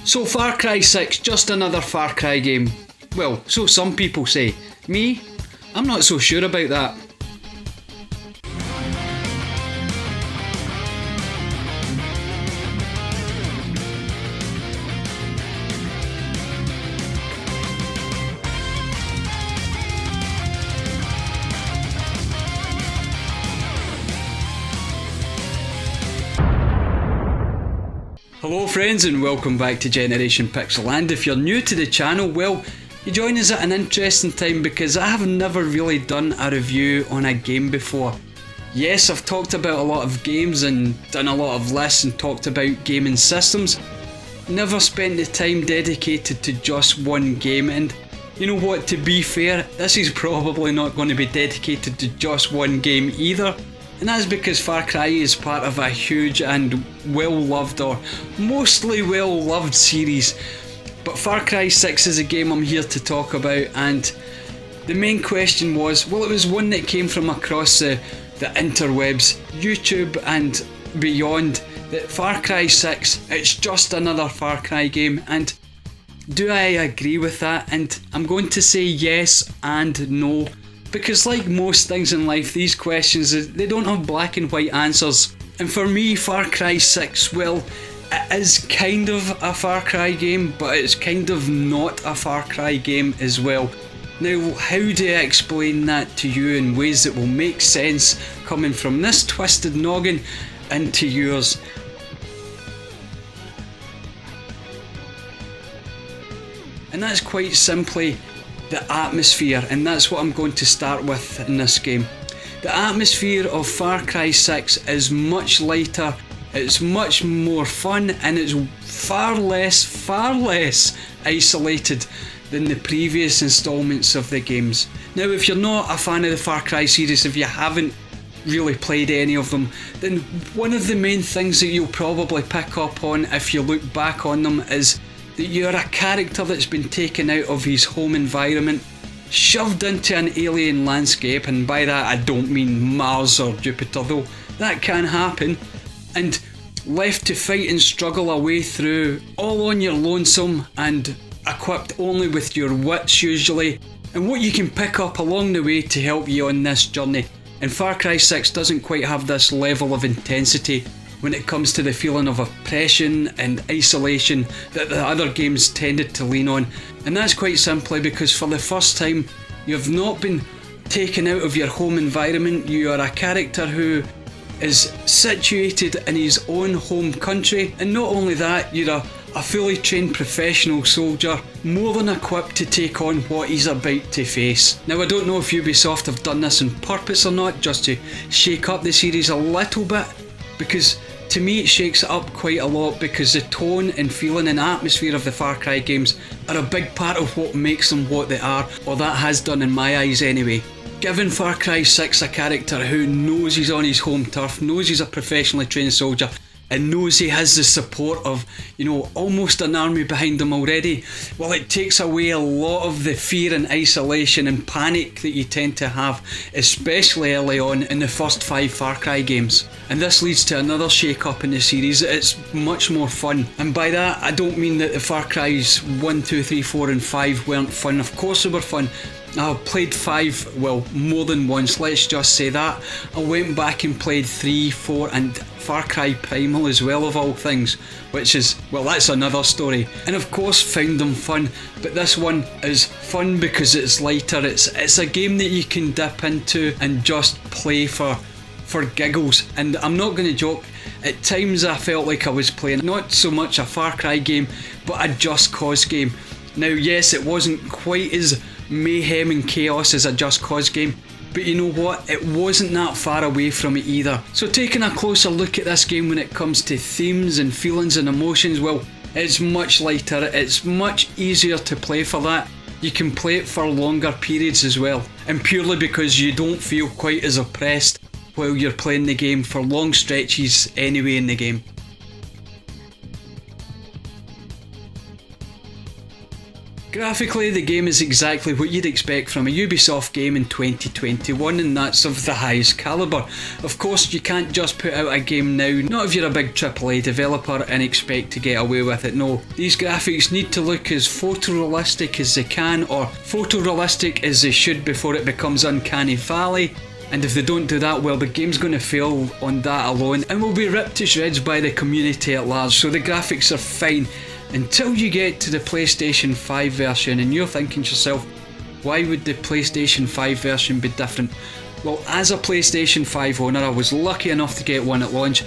So Far Cry 6, just another Far Cry game. Well, so some people say. Me? I'm not so sure about that. Hello friends and welcome back to Generation Pixel, and if you're new to the channel, well, you join us at an interesting time because I have never really done a review on a game before. Yes, I've talked about a lot of games and done a lot of lists and talked about gaming systems. Never spent the time dedicated to just one game, and you know what, to be fair, this is probably not going to be dedicated to just one game either. And that's because Far Cry is part of a huge and well-loved, or mostly well-loved series. But Far Cry 6 is a game I'm here to talk about, and the main question was, well, it was one that came from across the interwebs, YouTube and beyond, that Far Cry 6, it's just another Far Cry game. And do I agree with that? And I'm going to say yes and no. Because like most things in life, these questions, they don't have black and white answers. And for me, Far Cry 6, well, it is kind of a Far Cry game, but it's kind of not a Far Cry game as well. Now, how do I explain that to you in ways that will make sense coming from this twisted noggin into yours? And that's quite simply the atmosphere, and that's what I'm going to start with in this game. The atmosphere of Far Cry 6 is much lighter, it's much more fun, and it's far less isolated than the previous installments of the games. Now, if you're not a fan of the Far Cry series, if you haven't really played any of them, then one of the main things that you'll probably pick up on if you look back on them is that you're a character that's been taken out of his home environment, shoved into an alien landscape, and by that I don't mean Mars or Jupiter, though that can happen, and left to fight and struggle a way through, all on your lonesome and equipped only with your wits usually, and what you can pick up along the way to help you on this journey. And Far Cry 6 doesn't quite have this level of intensity when it comes to the feeling of oppression and isolation that the other games tended to lean on. And that's quite simply because for the first time, you've not been taken out of your home environment. You are a character who is situated in his own home country, and not only that, you're a fully trained professional soldier, more than equipped to take on what he's about to face. Now, I don't know if Ubisoft have done this on purpose or not, just to shake up the series a little bit, because to me it shakes it up quite a lot, because the tone and feeling and atmosphere of the Far Cry games are a big part of what makes them what they are, or that has done in my eyes anyway. Giving Far Cry 6 a character who knows he's on his home turf, knows he's a professionally trained soldier, and knows he has the support of, almost an army behind him already, well, it takes away a lot of the fear and isolation and panic that you tend to have, especially early on in the first 5 Far Cry games. And this leads to another shake-up in the series. It's much more fun, and by that I don't mean that the Far Cry's 1, 2, 3, 4 and 5 weren't fun. Of course they were fun. I've played 5, well, more than once, let's just say that. I went back and played 3, 4 and Far Cry Primal as well, of all things, which is, well, that's another story. And of course found them fun, but this one is fun because it's lighter. It's a game that you can dip into and just play for giggles. And I'm not going to joke, at times I felt like I was playing not so much a Far Cry game, but a Just Cause game. Now, yes, it wasn't quite as mayhem and chaos as a Just Cause game, but you know what, it wasn't that far away from it either. So taking a closer look at this game when it comes to themes and feelings and emotions, well, it's much lighter, it's much easier to play for that. You can play it for longer periods as well, and purely because you don't feel quite as oppressed while you're playing the game for long stretches anyway in the game. Graphically, the game is exactly what you'd expect from a Ubisoft game in 2021, and that's of the highest calibre. Of course, you can't just put out a game now, not if you're a big AAA developer, and expect to get away with it. No, these graphics need to look as photorealistic as they can, or photorealistic as they should before it becomes uncanny valley. And if they don't do that, well, the game's going to fail on that alone and will be ripped to shreds by the community at large. So the graphics are fine until you get to the PlayStation 5 version and you're thinking to yourself, why would the PlayStation 5 version be different? Well, as a PlayStation 5 owner, I was lucky enough to get one at launch,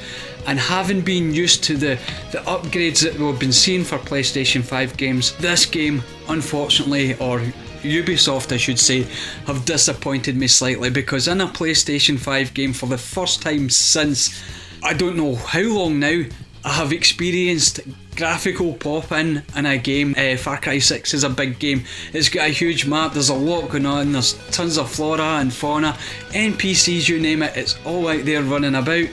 and having been used to the upgrades that we've been seeing for PlayStation 5 games, this game, unfortunately, or Ubisoft I should say, have disappointed me slightly, because in a PlayStation 5 game for the first time since I don't know how long now, I have experienced graphical pop-in a game. Far Cry 6 is a big game. It's got a huge map, there's a lot going on, there's tons of flora and fauna, NPCs, you name it, it's all out there running about.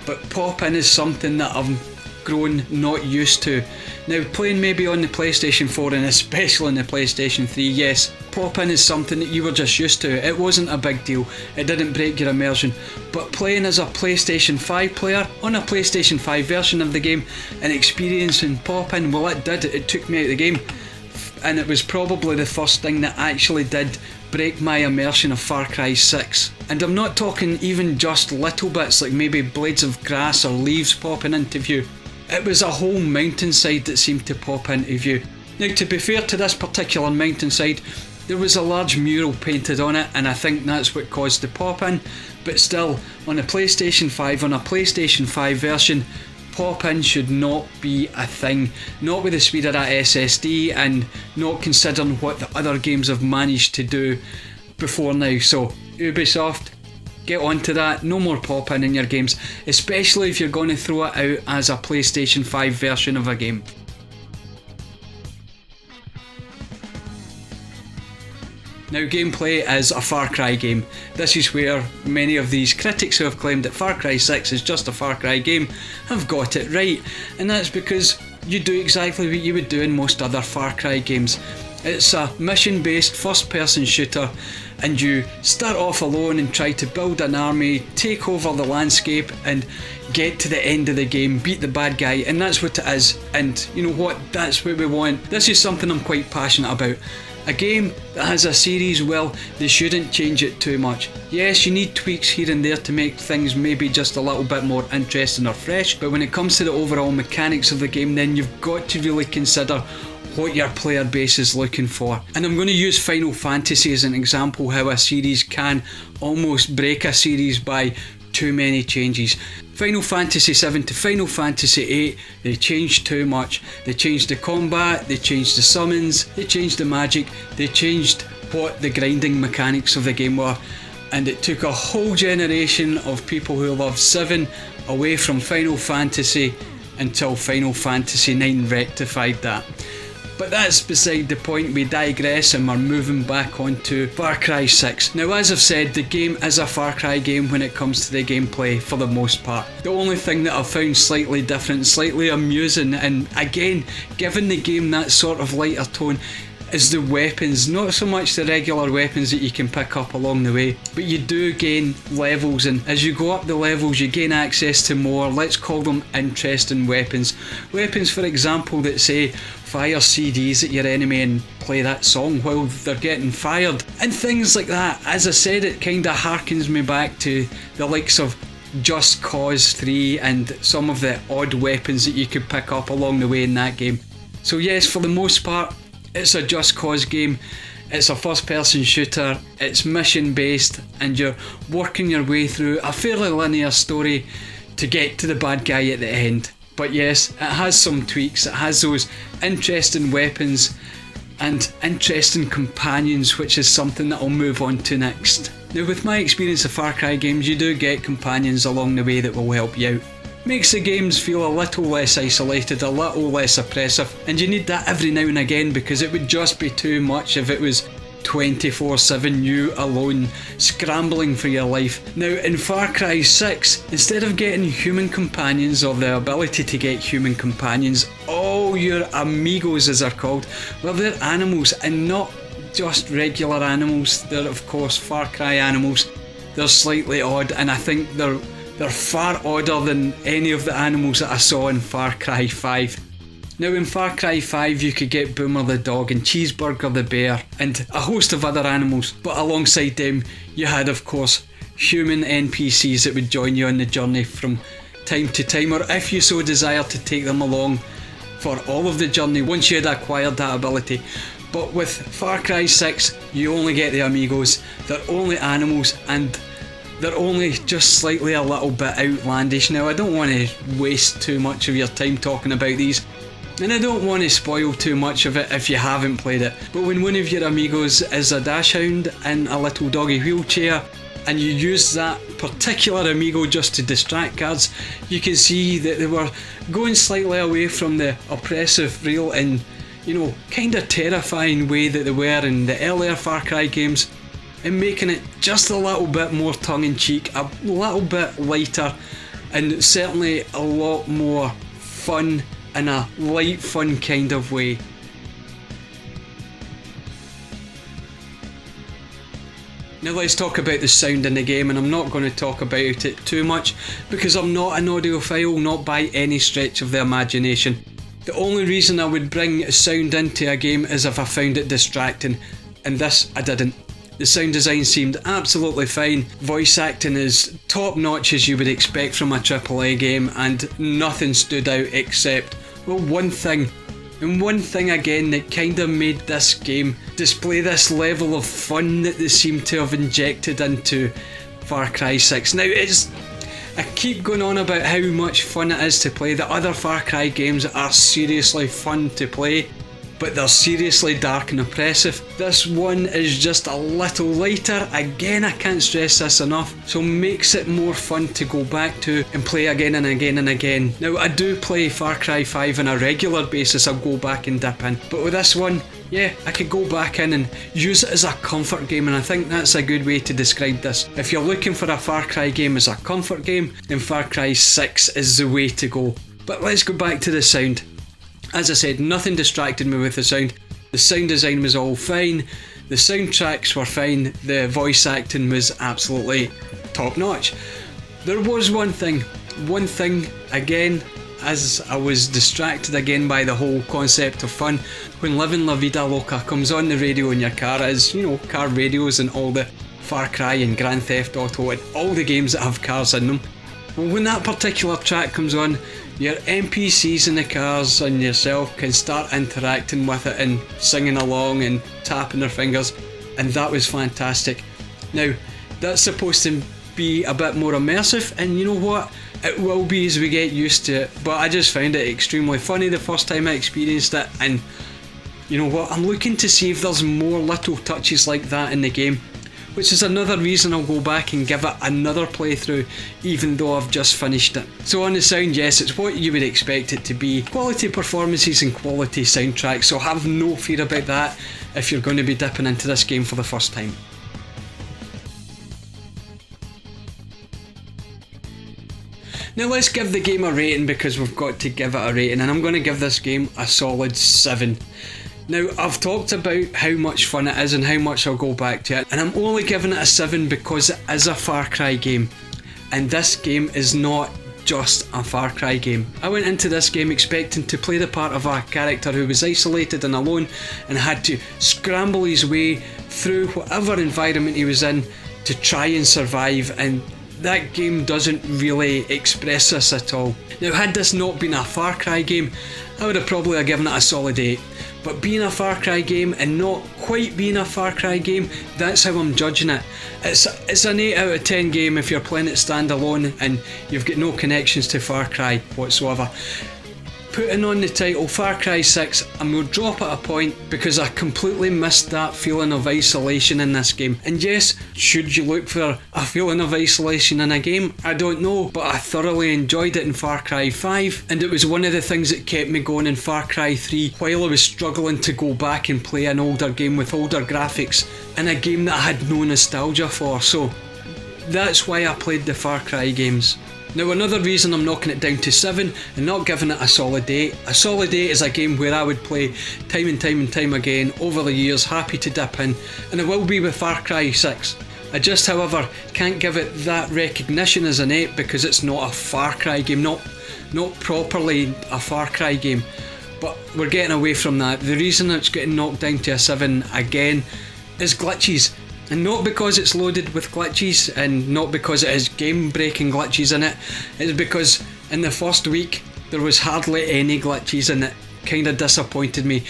But pop-in is something that I've grown not used to. Now, playing maybe on the PlayStation 4 and especially on the PlayStation 3, yes, pop-in is something that you were just used to. It wasn't a big deal, it didn't break your immersion. But playing as a PlayStation 5 player on a PlayStation 5 version of the game and experiencing pop-in, well, it did, it took me out of the game. And it was probably the first thing that actually did break my immersion of Far Cry 6. And I'm not talking even just little bits like maybe blades of grass or leaves popping into view. It was a whole mountainside that seemed to pop into view. Now, to be fair to this particular mountainside, there was a large mural painted on it, and I think that's what caused the pop-in. But still, on a PlayStation 5, on a PlayStation 5 version, pop-in should not be a thing. Not with the speed of that SSD, and not considering what the other games have managed to do before now. So, Ubisoft, get onto that. No more pop-in in your games, especially if you're going to throw it out as a PlayStation 5 version of a game. Now, gameplay is a Far Cry game. This is where many of these critics who have claimed that Far Cry 6 is just a Far Cry game have got it right, and that's because you do exactly what you would do in most other Far Cry games. It's a mission-based first-person shooter, and you start off alone and try to build an army, take over the landscape, and get to the end of the game, beat the bad guy, and that's what it is. And you know what? That's what we want. This is something I'm quite passionate about. A game that has a series, well, they shouldn't change it too much. Yes, you need tweaks here and there to make things maybe just a little bit more interesting or fresh, but when it comes to the overall mechanics of the game, then you've got to really consider what your player base is looking for. And I'm going to use Final Fantasy as an example how a series can almost break a series by too many changes. Final Fantasy 7 to Final Fantasy 8, they changed too much. They changed the combat, they changed the summons, they changed the magic, they changed what the grinding mechanics of the game were, and it took a whole generation of people who loved 7 away from Final Fantasy until Final Fantasy 9 rectified that. But that's beside the point. We digress and we're moving back onto Far Cry 6. Now, as I've said, the game is a Far Cry game when it comes to the gameplay for the most part. The only thing that I've found slightly different, slightly amusing, and again, giving the game that sort of lighter tone, is the weapons. Not so much the regular weapons that you can pick up along the way, but you do gain levels, and as you go up the levels you gain access to more, let's call them interesting weapons. Weapons, for example, that say fire CDs at your enemy and play that song while they're getting fired, and things like that. As I said, it kinda harkens me back to the likes of Just Cause 3 and some of the odd weapons that you could pick up along the way in that game. So yes, for the most part, it's a Just Cause game. It's a first person shooter, it's mission based, and you're working your way through a fairly linear story to get to the bad guy at the end. But yes, it has some tweaks, it has those interesting weapons and interesting companions, which is something that I'll move on to next. Now, with my experience of Far Cry games, you do get companions along the way that will help you out. Makes the games feel a little less isolated, a little less oppressive, and you need that every now and again, because it would just be too much if it was 24/7 you alone scrambling for your life. Now, in Far Cry 6, instead of getting human companions or the ability to get human companions, all all your amigos, as they're called, well, they're animals, and not just regular animals. They're of course Far Cry animals. They're slightly odd, and I think they're far odder than any of the animals that I saw in Far Cry 5. Now in Far Cry 5 you could get Boomer the dog and Cheeseburger the bear and a host of other animals, but alongside them you had of course human NPCs that would join you on the journey from time to time, or if you so desire to take them along for all of the journey once you had acquired that ability. But with Far Cry 6 you only get the amigos. They're only animals and they're only just slightly a little bit outlandish. Now I don't want to waste too much of your time talking about these, and I don't want to spoil too much of it if you haven't played it, but when one of your amigos is a dachshund in a little doggy wheelchair and you use that particular amigo just to distract guards, you can see that they were going slightly away from the oppressive, real and, you know, kind of terrifying way that they were in the earlier Far Cry games, and making it just a little bit more tongue-in-cheek, a little bit lighter, and certainly a lot more fun in a light fun kind of way. Now let's talk about the sound in the game, and I'm not going to talk about it too much because I'm not an audiophile, not by any stretch of the imagination. The only reason I would bring sound into a game is if I found it distracting, and this I didn't. The sound design seemed absolutely fine, voice acting is top notch as you would expect from a AAA game, and nothing stood out except, well, one thing. And one thing again that kind of made this game display this level of fun that they seem to have injected into Far Cry 6. Now I keep going on about how much fun it is to play. The other Far Cry games are seriously fun to play, but they're seriously dark and oppressive. This one is just a little lighter. Again, I can't stress this enough, so makes it more fun to go back to and play again and again and again. Now I do play Far Cry 5 on a regular basis. I'll go back and dip in, but with this one, yeah, I could go back in and use it as a comfort game, and I think that's a good way to describe this. If you're looking for a Far Cry game as a comfort game, then Far Cry 6 is the way to go. But let's go back to the sound. As I said, nothing distracted me with the sound. The sound design was all fine, the soundtracks were fine, the voice acting was absolutely top notch. There was one thing again, as I was distracted again by the whole concept of fun, when Livin' La Vida Loca comes on the radio in your car, as you know, car radios and all the Far Cry and Grand Theft Auto and all the games that have cars in them. Well, when that particular track comes on, your NPCs in the cars and yourself can start interacting with it and singing along and tapping their fingers, and that was fantastic. Now, that's supposed to be a bit more immersive, and you know what? It will be as we get used to it, but I just found it extremely funny the first time I experienced it, and you know what? I'm looking to see if there's more little touches like that in the game, which is another reason I'll go back and give it another playthrough even though I've just finished it. So on the sound, yes, it's what you would expect it to be. Quality performances and quality soundtracks, so have no fear about that if you're going to be dipping into this game for the first time. Now let's give the game a rating, because we've got to give it a rating, and I'm going to give this game a solid 7. Now, I've talked about how much fun it is and how much I'll go back to it, and I'm only giving it a 7 because it is a Far Cry game, and this game is not just a Far Cry game. I went into this game expecting to play the part of a character who was isolated and alone and had to scramble his way through whatever environment he was in to try and survive, and that game doesn't really express this at all. Now, had this not been a Far Cry game, I would have probably given it a solid 8. But being a Far Cry game and not quite being a Far Cry game, that's how I'm judging it. It's an 8 out of 10 game if you're playing it standalone and you've got no connections to Far Cry whatsoever. Putting on the title Far Cry 6, I'm going to drop at a point because I completely missed that feeling of isolation in this game. And yes, should you look for a feeling of isolation in a game? I don't know, but I thoroughly enjoyed it in Far Cry 5, and it was one of the things that kept me going in Far Cry 3 while I was struggling to go back and play an older game with older graphics in a game that I had no nostalgia for. So that's why I played the Far Cry games. Now another reason I'm knocking it down to 7 and not giving it a solid 8. A solid 8 is a game where I would play time and time again over the years, happy to dip in, and it will be with Far Cry 6. I just, however, can't give it that recognition as an 8 because it's not a Far Cry game, not properly a Far Cry game. But we're getting away from that. The reason it's getting knocked down to a 7 again is glitches. And not because it's loaded with glitches and not because it has game breaking glitches in it. It's because in the first week there was hardly any glitches and it kind of disappointed me.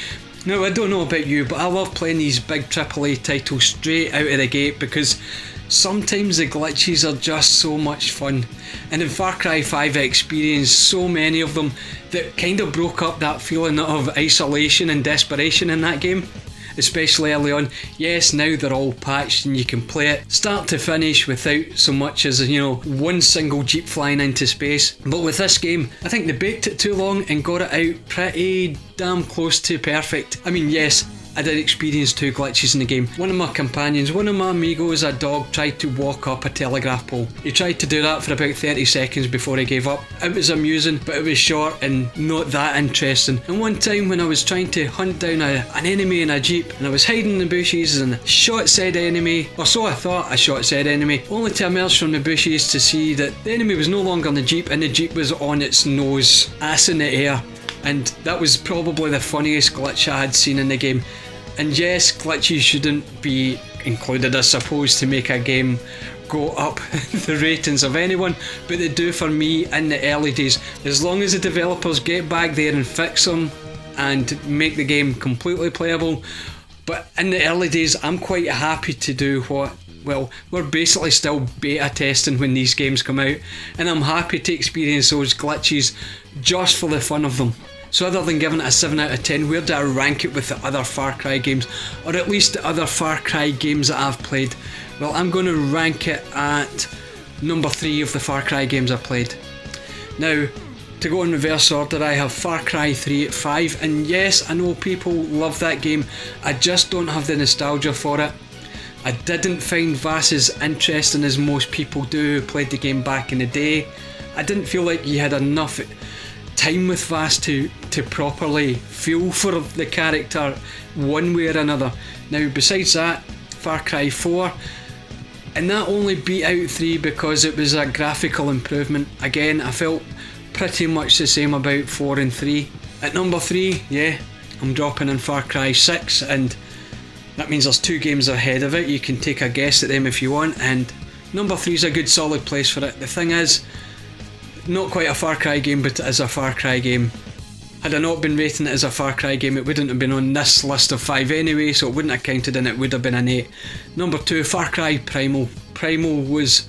Now I don't know about you, but I love playing these big AAA titles straight out of the gate because sometimes the glitches are just so much fun. And in Far Cry 5 I experienced so many of them that kind of broke up that feeling of isolation and desperation in that game. Especially early on. Yes, now they're all patched and you can play it start to finish without so much as, one single jeep flying into space. But with this game, I think they baked it too long and got it out pretty damn close to perfect. I mean, yes, I did experience 2 glitches in the game. One of my companions, one of my amigos, a dog, tried to walk up a telegraph pole. He tried to do that for about 30 seconds before he gave up. It was amusing, but it was short and not that interesting. And one time when I was trying to hunt down an enemy in a jeep and I was hiding in the bushes and shot said enemy, or so I thought I shot said enemy, only to emerge from the bushes to see that the enemy was no longer in the jeep and the jeep was on its nose, ass in the air. And that was probably the funniest glitch I had seen in the game. And yes, glitches shouldn't be included, I suppose, to make a game go up the ratings of anyone, but they do for me in the early days. As long as the developers get back there and fix them and make the game completely playable. But in the early days, I'm quite happy to do we're basically still beta testing when these games come out, and I'm happy to experience those glitches just for the fun of them. So other than giving it a 7 out of 10, where do I rank it with the other Far Cry games? Or at least the other Far Cry games that I've played? Well, I'm going to rank it at number 3 of the Far Cry games I've played. Now, to go in reverse order, I have Far Cry 3 at 5, and yes, I know people love that game, I just don't have the nostalgia for it. I didn't find Vaas as interesting as most people do who played the game back in the day. I didn't feel like you had enough time with Vaas to properly feel for the character one way or another. Now besides that, Far Cry 4, and that only beat out 3 because it was a graphical improvement. Again, I felt pretty much the same about 4 and 3. At number 3, yeah, I'm dropping in Far Cry 6, and that means there's 2 games ahead of it. You can take a guess at them if you want, and number 3 is a good solid place for it. The thing is, not quite a Far Cry game, but it is a Far Cry game. Had I not been rating it as a Far Cry game, it wouldn't have been on this list of 5 anyway, so it wouldn't have counted and it would have been an 8. Number 2, Far Cry Primal. Primal was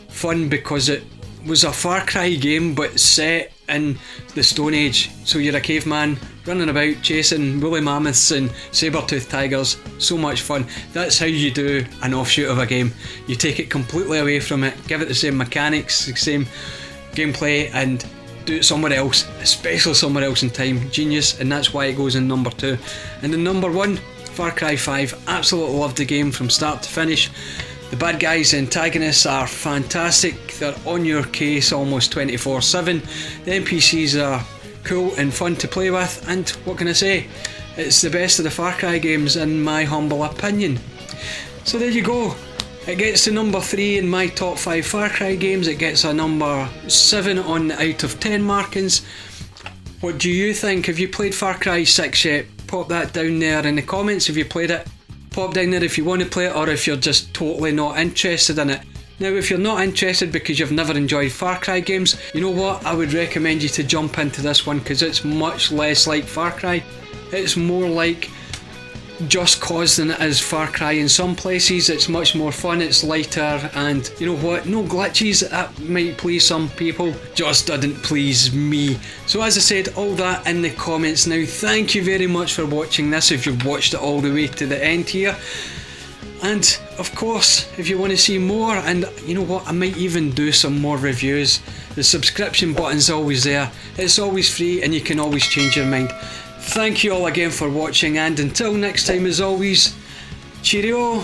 fun because it was a Far Cry game but set in the Stone Age. So you're a caveman running about chasing woolly mammoths and saber-toothed tigers. So much fun. That's how you do an offshoot of a game. You take it completely away from it, give it the same mechanics, the same gameplay, and do it somewhere else, especially somewhere else in time. Genius, and that's why it goes in number 2. And in number 1, Far Cry 5. Absolutely loved the game from start to finish. The bad guys, the antagonists are fantastic. They're on your case almost 24/7. The NPCs are cool and fun to play with, and what can I say? It's the best of the Far Cry games in my humble opinion. So there you go. It gets to number 3 in my top 5 Far Cry games. It gets a number 7 on the out of 10 markings. What do you think? Have you played Far Cry 6 yet? Pop that down there in the comments if you played it. Pop down there if you want to play it, or if you're just totally not interested in it. Now, if you're not interested because you've never enjoyed Far Cry games, you know what? I would recommend you to jump into this one because it's much less like Far Cry. It's more like Just Cause than it is Far Cry in some places. It's much more fun, it's lighter, and you know what, no glitches. That might please some people, just didn't please me. So as I said, all that in the comments. Now thank you very much for watching this, if you've watched it all the way to the end here. And of course, if you want to see more, and you know what, I might even do some more reviews, the subscription button's always there. It's always free and you can always change your mind. Thank you all again for watching, and until next time, as always, cheerio.